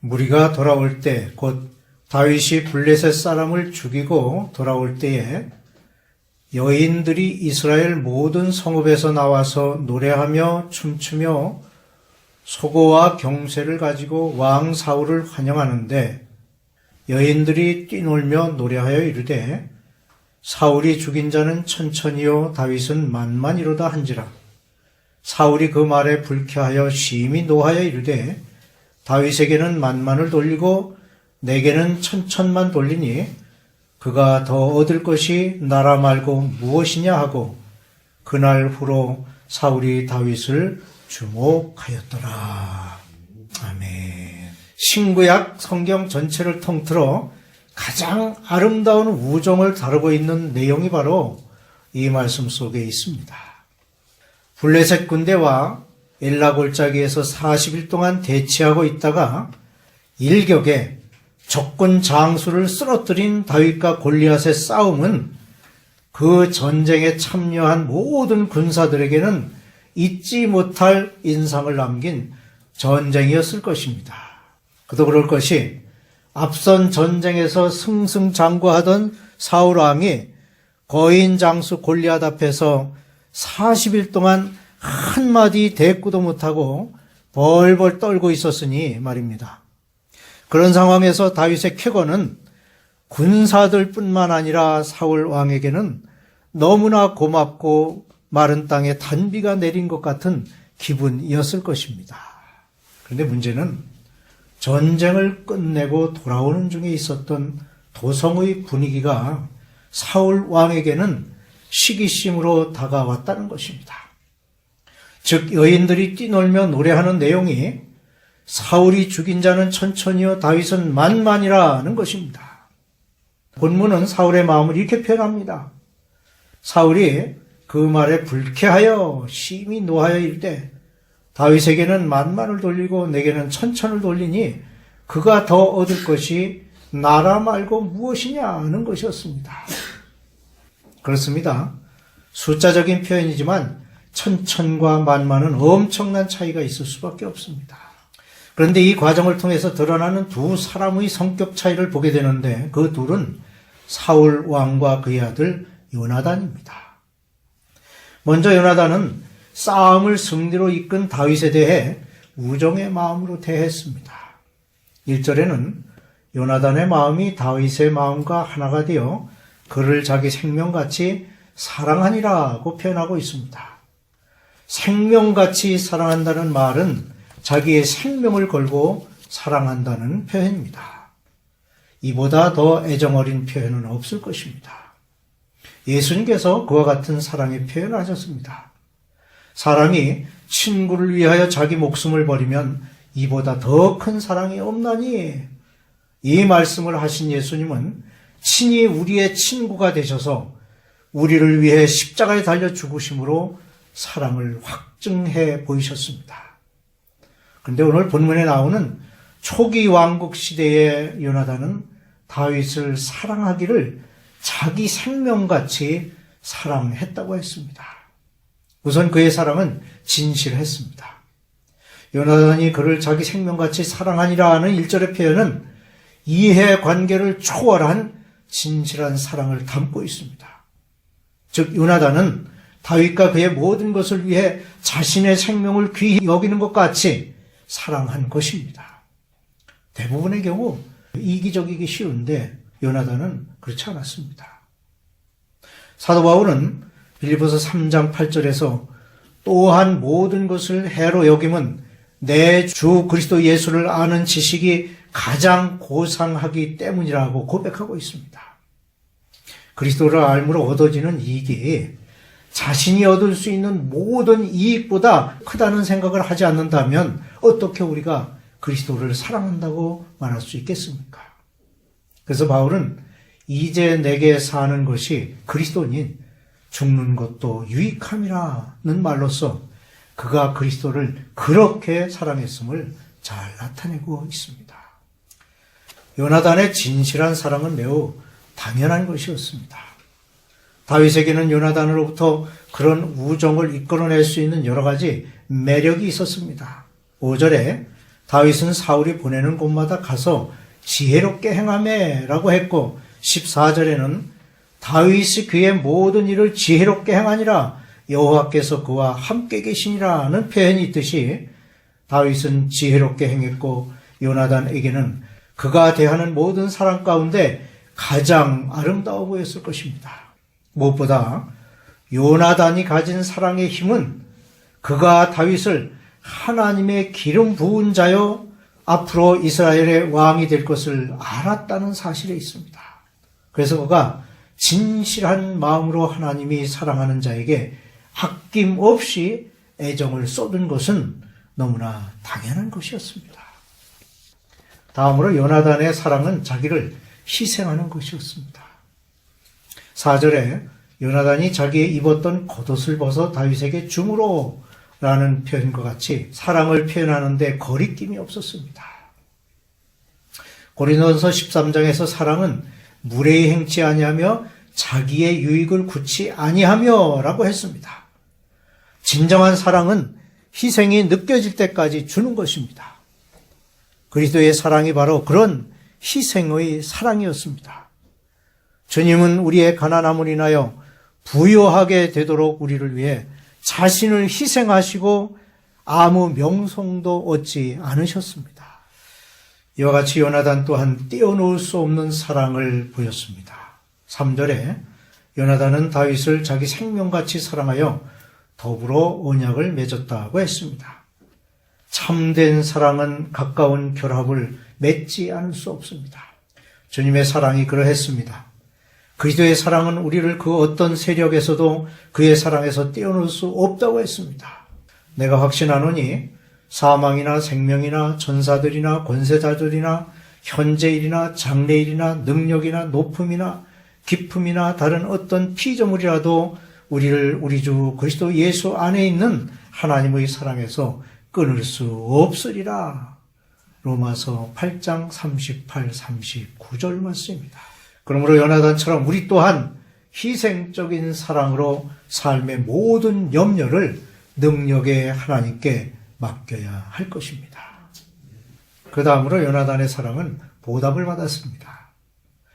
무리가 돌아올 때, 곧 다윗이 블레셋 사람을 죽이고 돌아올 때에 여인들이 이스라엘 모든 성읍에서 나와서 노래하며 춤추며 소고와 경쇠를 가지고 왕 사울을 환영하는데, 여인들이 뛰놀며 노래하여 이르되 사울이 죽인 자는 천천히요 다윗은 만만이로다 한지라. 사울이 그 말에 불쾌하여 심히 노하여 이르되 다윗에게는 만만을 돌리고 내게는 천천만 돌리니 그가 더 얻을 것이 나라 말고 무엇이냐 하고, 그날 후로 사울이 다윗을 주목하였더라. 아멘. 신구약 성경 전체를 통틀어 가장 아름다운 우정을 다루고 있는 내용이 바로 이 말씀 속에 있습니다. 블레셋 군대와 엘라 골짜기에서 40일 동안 대치하고 있다가 일격에 적군 장수를 쓰러뜨린 다윗과 골리앗의 싸움은 그 전쟁에 참여한 모든 군사들에게는 잊지 못할 인상을 남긴 전쟁이었을 것입니다. 그도 그럴 것이, 앞선 전쟁에서 승승장구하던 사울 왕이 거인 장수 골리앗 앞에서 40일 동안 한마디 대꾸도 못하고 벌벌 떨고 있었으니 말입니다. 그런 상황에서 다윗의 쾌거는 군사들뿐만 아니라 사울 왕에게는 너무나 고맙고 마른 땅에 단비가 내린 것 같은 기분이었을 것입니다. 그런데 문제는 전쟁을 끝내고 돌아오는 중에 있었던 도성의 분위기가 사울 왕에게는 시기심으로 다가왔다는 것입니다. 즉 여인들이 뛰놀며 노래하는 내용이 사울이 죽인 자는 천천히요 다윗은 만만이라는 것입니다. 본문은 사울의 마음을 이렇게 표현합니다. 사울이 그 말에 불쾌하여 심히 노하여 이르되 다윗에게는 만만을 돌리고 내게는 천천을 돌리니 그가 더 얻을 것이 나라 말고 무엇이냐 하는 것이었습니다. 그렇습니다. 숫자적인 표현이지만 천천과 만만은 엄청난 차이가 있을 수밖에 없습니다. 그런데 이 과정을 통해서 드러나는 두 사람의 성격 차이를 보게 되는데, 그 둘은 사울 왕과 그의 아들 요나단입니다. 먼저 요나단은 싸움을 승리로 이끈 다윗에 대해 우정의 마음으로 대했습니다. 1절에는 요나단의 마음이 다윗의 마음과 하나가 되어 그를 자기 생명같이 사랑하니라고 표현하고 있습니다. 생명같이 사랑한다는 말은 자기의 생명을 걸고 사랑한다는 표현입니다. 이보다 더 애정어린 표현은 없을 것입니다. 예수님께서 그와 같은 사랑의 표현을 하셨습니다. 사람이 친구를 위하여 자기 목숨을 버리면 이보다 더 큰 사랑이 없나니, 이 말씀을 하신 예수님은 친히 우리의 친구가 되셔서 우리를 위해 십자가에 달려 죽으심으로 사랑을 확증해 보이셨습니다. 그런데 오늘 본문에 나오는 초기 왕국 시대의 요나단은 다윗을 사랑하기를 자기 생명같이 사랑했다고 했습니다. 우선 그의 사랑은 진실했습니다. 요나단이 그를 자기 생명같이 사랑하니라 하는 1절의 표현은 이해관계를 초월한 진실한 사랑을 담고 있습니다. 즉 요나단은 다윗과 그의 모든 것을 위해 자신의 생명을 귀히 여기는 것 같이 사랑한 것입니다. 대부분의 경우 이기적이기 쉬운데 요나단은 그렇지 않았습니다. 사도 바울은 빌립보서 3장 8절에서 또한 모든 것을 해로 여김은 내 주 그리스도 예수를 아는 지식이 가장 고상하기 때문이라고 고백하고 있습니다. 그리스도를 알므로 얻어지는 이익이 자신이 얻을 수 있는 모든 이익보다 크다는 생각을 하지 않는다면 어떻게 우리가 그리스도를 사랑한다고 말할 수 있겠습니까? 그래서 바울은 이제 내게 사는 것이 그리스도니 죽는 것도 유익함이라는 말로써 그가 그리스도를 그렇게 사랑했음을 잘 나타내고 있습니다. 요나단의 진실한 사랑은 매우 당연한 것이었습니다. 다윗에게는 요나단으로부터 그런 우정을 이끌어낼 수 있는 여러 가지 매력이 있었습니다. 5절에 다윗은 사울이 보내는 곳마다 가서 지혜롭게 행하매라고 했고 14절에는 다윗이 그의 모든 일을 지혜롭게 행하니라 여호와께서 그와 함께 계시니라는 표현이 있듯이 다윗은 지혜롭게 행했고 요나단에게는 그가 대하는 모든 사람 가운데 가장 아름다워 보였을 것입니다. 무엇보다 요나단이 가진 사랑의 힘은 그가 다윗을 하나님의 기름 부은 자요 앞으로 이스라엘의 왕이 될 것을 알았다는 사실에 있습니다. 그래서 그가 진실한 마음으로 하나님이 사랑하는 자에게 아낌없이 애정을 쏟은 것은 너무나 당연한 것이었습니다. 다음으로 요나단의 사랑은 자기를 희생하는 것이었습니다. 4절에 요나단이 자기의 입었던 겉옷을 벗어 다윗에게 주므로 라는 표현과 같이 사랑을 표현하는데 거리낌이 없었습니다. 고린도전서 13장에서 사랑은 무례히 행치 아니하며 자기의 유익을 굳이 아니하며 라고 했습니다. 진정한 사랑은 희생이 느껴질 때까지 주는 것입니다. 그리스도의 사랑이 바로 그런 희생의 사랑이었습니다. 주님은 우리의 가난함을 인하여 부유하게 되도록 우리를 위해 자신을 희생하시고 아무 명성도 얻지 않으셨습니다. 이와 같이 요나단 또한 떼어놓을 수 없는 사랑을 보였습니다. 3절에 요나단은 다윗을 자기 생명같이 사랑하여 더불어 언약을 맺었다고 했습니다. 참된 사랑은 가까운 결합을 맺지 않을 수 없습니다. 주님의 사랑이 그러했습니다. 그리스도의 사랑은 우리를 그 어떤 세력에서도 그의 사랑에서 떼어놓을 수 없다고 했습니다. 내가 확신하노니 사망이나 생명이나 천사들이나 권세자들이나 현재일이나 장래일이나 능력이나 높음이나 깊음이나 다른 어떤 피조물이라도 우리를 우리 주 그리스도 예수 안에 있는 하나님의 사랑에서 끊을 수 없으리라. 로마서 8장 38, 39절 말씀입니다. 그러므로 요나단처럼 우리 또한 희생적인 사랑으로 삶의 모든 염려를 능력의 하나님께 맡겨야 할 것입니다. 그 다음으로 요나단의 사랑은 보답을 받았습니다.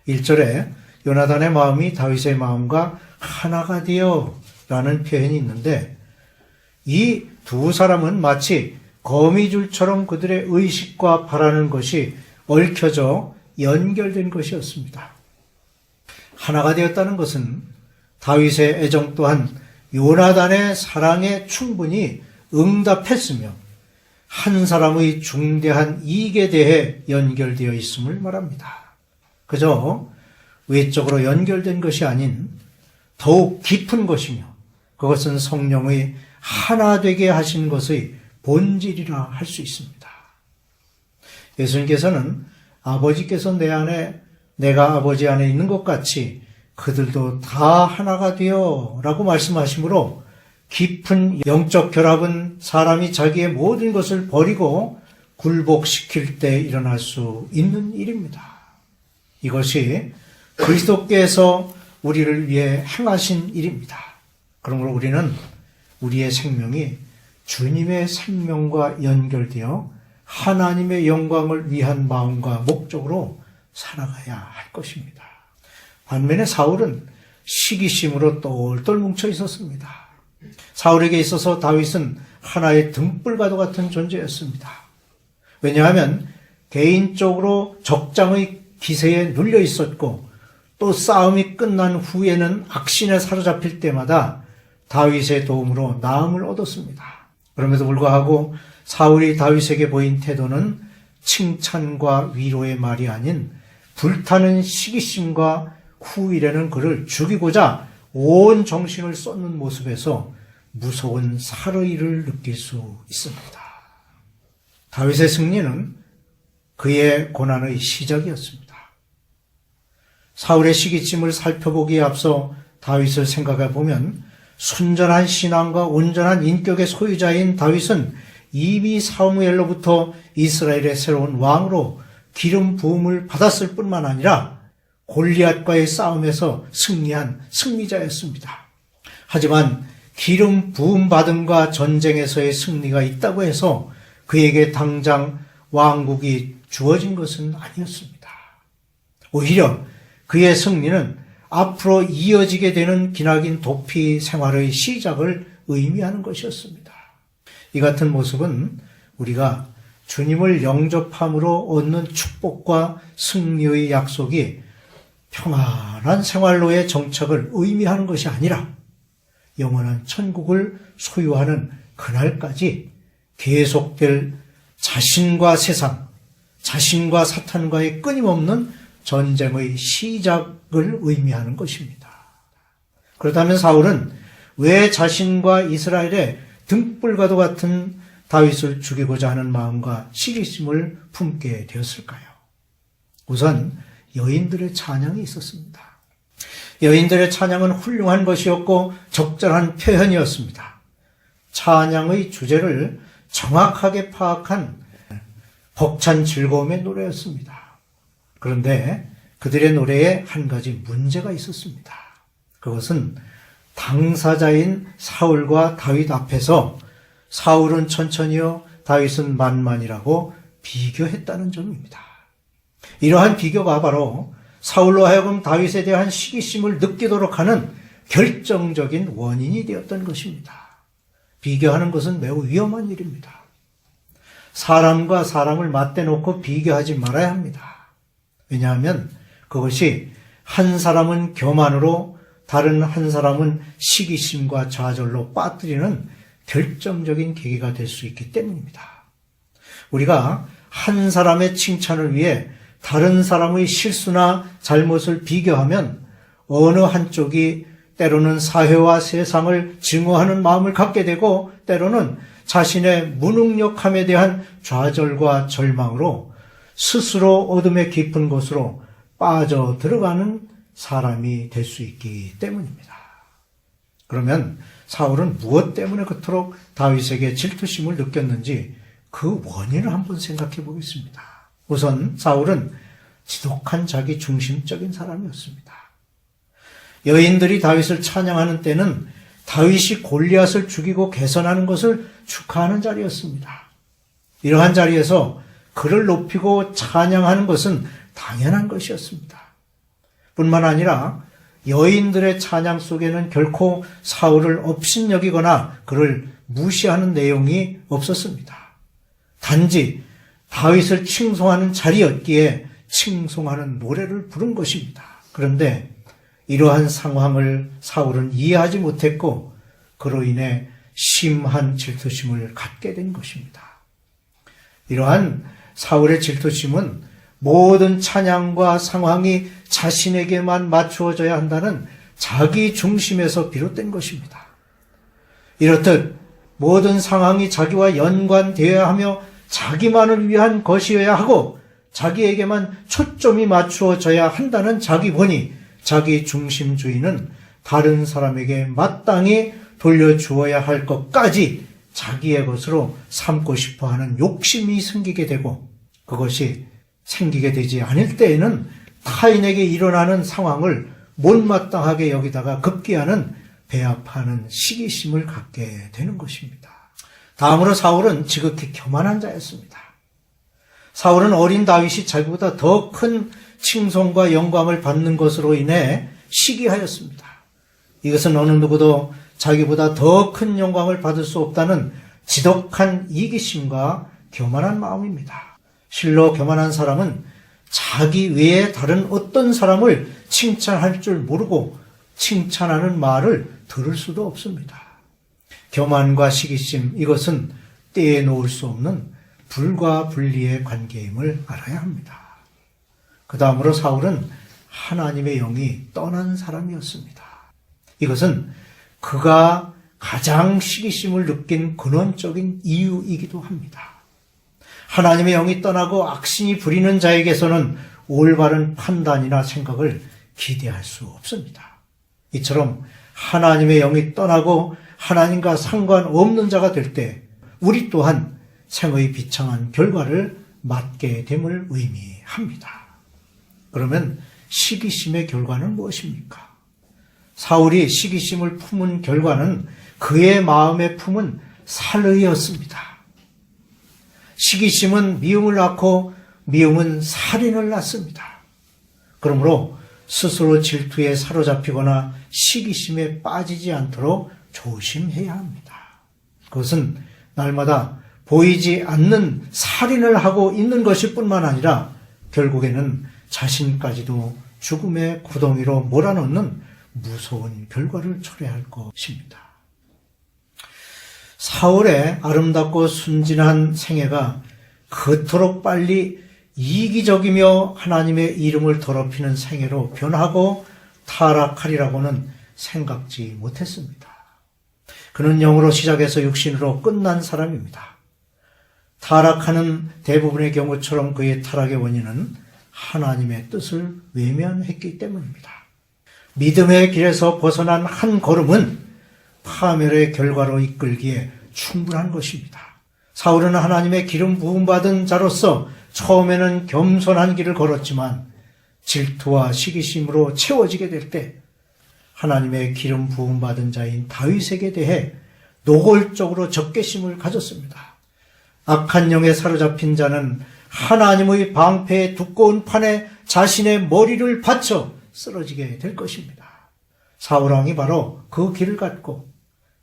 1절에 요나단의 마음이 다윗의 마음과 하나가 되어 라는 표현이 있는데 이 두 사람은 마치 거미줄처럼 그들의 의식과 바라는 것이 얽혀져 연결된 것이었습니다. 하나가 되었다는 것은 다윗의 애정 또한 요나단의 사랑에 충분히 응답했으며 한 사람의 중대한 이익에 대해 연결되어 있음을 말합니다. 그저 외적으로 연결된 것이 아닌 더욱 깊은 것이며 그것은 성령의 하나 되게 하신 것의 본질이라 할 수 있습니다. 예수님께서는 아버지께서 내 안에 내가 아버지 안에 있는 것 같이 그들도 다 하나가 되어 라고 말씀하시므로 깊은 영적 결합은 사람이 자기의 모든 것을 버리고 굴복시킬 때 일어날 수 있는 일입니다. 이것이 그리스도께서 우리를 위해 행하신 일입니다. 그러므로 우리는 우리의 생명이 주님의 생명과 연결되어 하나님의 영광을 위한 마음과 목적으로 살아가야 할 것입니다. 반면에 사울은 시기심으로 똘똘 뭉쳐 있었습니다. 사울에게 있어서 다윗은 하나의 등불과도 같은 존재였습니다. 왜냐하면 개인적으로 적장의 기세에 눌려 있었고 또 싸움이 끝난 후에는 악신에 사로잡힐 때마다 다윗의 도움으로 나음을 얻었습니다. 그럼에도 불구하고 사울이 다윗에게 보인 태도는 칭찬과 위로의 말이 아닌 불타는 시기심과 후일에는 그를 죽이고자 온 정신을 쏟는 모습에서 무서운 살의를 느낄 수 있습니다. 다윗의 승리는 그의 고난의 시작이었습니다. 사울의 시기심을 살펴보기에 앞서 다윗을 생각해 보면 순전한 신앙과 온전한 인격의 소유자인 다윗은 이미 사무엘로부터 이스라엘의 새로운 왕으로 기름 부음을 받았을 뿐만 아니라 골리앗과의 싸움에서 승리한 승리자였습니다. 하지만 기름 부음 받음과 전쟁에서의 승리가 있다고 해서 그에게 당장 왕국이 주어진 것은 아니었습니다. 오히려 그의 승리는 앞으로 이어지게 되는 기나긴 도피 생활의 시작을 의미하는 것이었습니다. 이 같은 모습은 우리가 주님을 영접함으로 얻는 축복과 승리의 약속이 평안한 생활로의 정착을 의미하는 것이 아니라 영원한 천국을 소유하는 그날까지 계속될 자신과 세상, 자신과 사탄과의 끊임없는 전쟁의 시작을 의미하는 것입니다. 그렇다면 사울은 왜 자신과 이스라엘의 등불과도 같은 다윗을 죽이고자 하는 마음과 시기심을 품게 되었을까요? 우선 여인들의 찬양이 있었습니다. 여인들의 찬양은 훌륭한 것이었고 적절한 표현이었습니다. 찬양의 주제를 정확하게 파악한 벅찬 즐거움의 노래였습니다. 그런데 그들의 노래에 한 가지 문제가 있었습니다. 그것은 당사자인 사울과 다윗 앞에서 사울은 천천히요, 다윗은 만만이라고 비교했다는 점입니다. 이러한 비교가 바로 사울로 하여금 다윗에 대한 시기심을 느끼도록 하는 결정적인 원인이 되었던 것입니다. 비교하는 것은 매우 위험한 일입니다. 사람과 사람을 맞대놓고 비교하지 말아야 합니다. 왜냐하면 그것이 한 사람은 교만으로 다른 한 사람은 시기심과 좌절로 빠뜨리는 결정적인 계기가 될 수 있기 때문입니다. 우리가 한 사람의 칭찬을 위해 다른 사람의 실수나 잘못을 비교하면 어느 한쪽이 때로는 사회와 세상을 증오하는 마음을 갖게 되고 때로는 자신의 무능력함에 대한 좌절과 절망으로 스스로 어둠의 깊은 곳으로 빠져 들어가는 사람이 될 수 있기 때문입니다. 그러면 사울은 무엇 때문에 그토록 다윗에게 질투심을 느꼈는지 그 원인을 한번 생각해 보겠습니다. 우선 사울은 지독한 자기 중심적인 사람이었습니다. 여인들이 다윗을 찬양하는 때는 다윗이 골리앗을 죽이고 개선하는 것을 축하하는 자리였습니다. 이러한 자리에서 그를 높이고 찬양하는 것은 당연한 것이었습니다. 뿐만 아니라 여인들의 찬양 속에는 결코 사울을 업신여기거나 그를 무시하는 내용이 없었습니다. 단지 다윗을 칭송하는 자리였기에 칭송하는 노래를 부른 것입니다. 그런데 이러한 상황을 사울은 이해하지 못했고 그로 인해 심한 질투심을 갖게 된 것입니다. 이러한 사울의 질투심은 모든 찬양과 상황이 자신에게만 맞추어져야 한다는 자기 중심에서 비롯된 것입니다. 이렇듯 모든 상황이 자기와 연관되어야 하며 자기만을 위한 것이어야 하고 자기에게만 초점이 맞추어져야 한다는 자기 본의, 자기 중심주의는 다른 사람에게 마땅히 돌려주어야 할 것까지 자기의 것으로 삼고 싶어하는 욕심이 생기게 되고 그것이 생기게 되지 않을 때에는 타인에게 일어나는 상황을 못마땅하게 여기다가 급기야는 배합하는 시기심을 갖게 되는 것입니다. 다음으로 사울은 지극히 교만한 자였습니다. 사울은 어린 다윗이 자기보다 더 큰 칭송과 영광을 받는 것으로 인해 시기하였습니다. 이것은 어느 누구도 자기보다 더 큰 영광을 받을 수 없다는 지독한 이기심과 교만한 마음입니다. 실로 교만한 사람은 자기 외에 다른 어떤 사람을 칭찬할 줄 모르고 칭찬하는 말을 들을 수도 없습니다. 교만과 시기심, 이것은 떼놓을 수 없는 불과 분리의 관계임을 알아야 합니다. 그 다음으로 사울은 하나님의 영이 떠난 사람이었습니다. 이것은 그가 가장 시기심을 느낀 근원적인 이유이기도 합니다. 하나님의 영이 떠나고 악신이 부리는 자에게서는 올바른 판단이나 생각을 기대할 수 없습니다. 이처럼 하나님의 영이 떠나고 하나님과 상관없는 자가 될 때 우리 또한 생의 비참한 결과를 맞게 됨을 의미합니다. 그러면 시기심의 결과는 무엇입니까? 사울이 시기심을 품은 결과는 그의 마음에 품은 살의였습니다. 시기심은 미움을 낳고 미움은 살인을 낳습니다. 그러므로 스스로 질투에 사로잡히거나 시기심에 빠지지 않도록 조심해야 합니다. 그것은 날마다 보이지 않는 살인을 하고 있는 것일 뿐만 아니라 결국에는 자신까지도 죽음의 구덩이로 몰아넣는 무서운 결과를 초래할 것입니다. 사울의 아름답고 순진한 생애가 그토록 빨리 이기적이며 하나님의 이름을 더럽히는 생애로 변하고 타락하리라고는 생각지 못했습니다. 그는 영으로 시작해서 육신으로 끝난 사람입니다. 타락하는 대부분의 경우처럼 그의 타락의 원인은 하나님의 뜻을 외면했기 때문입니다. 믿음의 길에서 벗어난 한 걸음은 파멸의 결과로 이끌기에 충분한 것입니다. 사울은 하나님의 기름 부음받은 자로서 처음에는 겸손한 길을 걸었지만 질투와 시기심으로 채워지게 될 때 하나님의 기름 부음받은 자인 다윗에게 대해 노골적으로 적개심을 가졌습니다. 악한 영에 사로잡힌 자는 하나님의 방패의 두꺼운 판에 자신의 머리를 받쳐 쓰러지게 될 것입니다. 사울왕이 바로 그 길을 갔고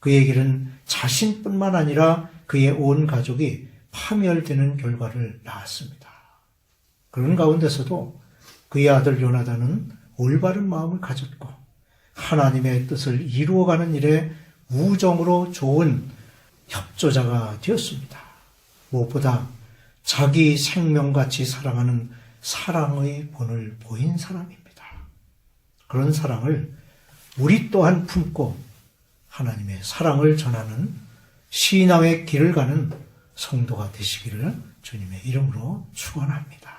그의 길은 자신뿐만 아니라 그의 온 가족이 파멸되는 결과를 낳았습니다. 그런 가운데서도 그의 아들 요나단은 올바른 마음을 가졌고 하나님의 뜻을 이루어가는 일에 우정으로 좋은 협조자가 되었습니다. 무엇보다 자기 생명같이 사랑하는 사랑의 본을 보인 사람입니다. 그런 사랑을 우리 또한 품고 하나님의 사랑을 전하는 신앙의 길을 가는 성도가 되시기를 주님의 이름으로 축원합니다.